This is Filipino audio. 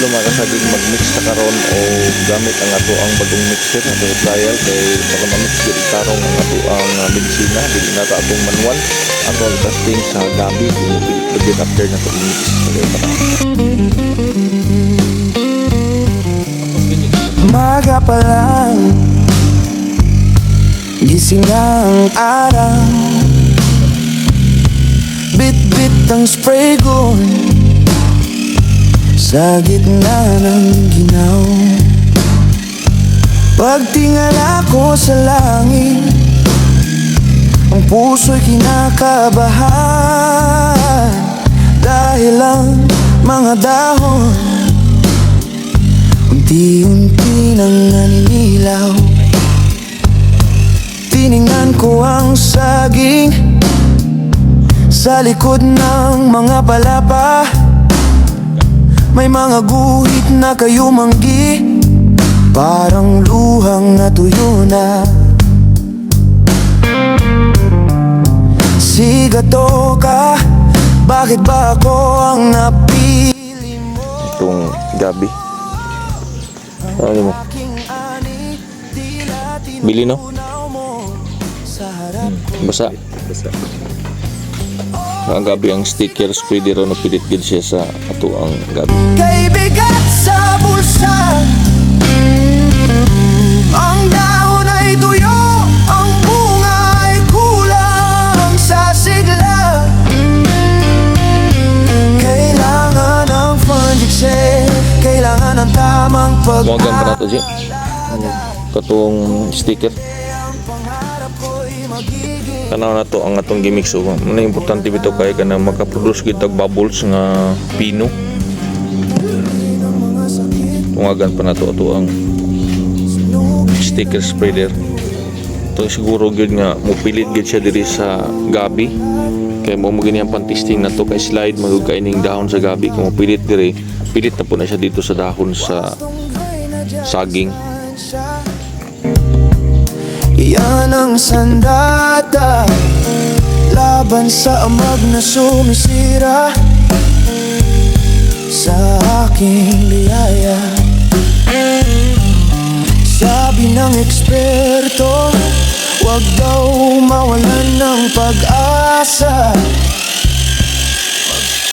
tatlo mga kasaging mag-mix sa karon o gamit ang ato ang bagong mixer ato trial kay para ma-mix gyud tarong ang ato ang bensina dili na ta atong manual ato ang testing sa gabi pilit after na to mix okay para umaga pa lang, gising ang araw, bit-bit ang spray gun sa gitna ng ginaw. Pagtingala ko sa langit, ang puso'y kinakabahan dahil ang mga dahon unti-unti nang naninilaw. Tiningnan ko ang saging sa likod ng mga palapa. May mga guhit na kayumanggi, parang luhang natuyo na. Sigato ka, bakit ba ako ang napili mo? itong gabi ano mo bili no basa ang gabi ang sticker pwede raw napilit gid siya sa ato ang gabi Kay bigat sa bulsa, ang dahon ay tuyo, ang bunga ay kulang sa sigla. Kailangan ng fungicide, kailangan ng tamang Muagan pa nato siya katong sticker tanaw na to ang atong gimix so ano importante bitaw kay kana makaproduce kita og bubbles nga pino muagan pa nato ato ang sticker spreader to siguro gyud nga mopilit gyud siya diri sa gabi kay mo gani ang pantisting nato kay slide magug kaining dahon sa gabi kay mopilit diri pilit na po na siya dito sa dahon sa saging. Yan ang sandata laban sa amag na sumisira sa aking biyaya. Sabi ng eksperto, wag daw mawalan ng pag-asa.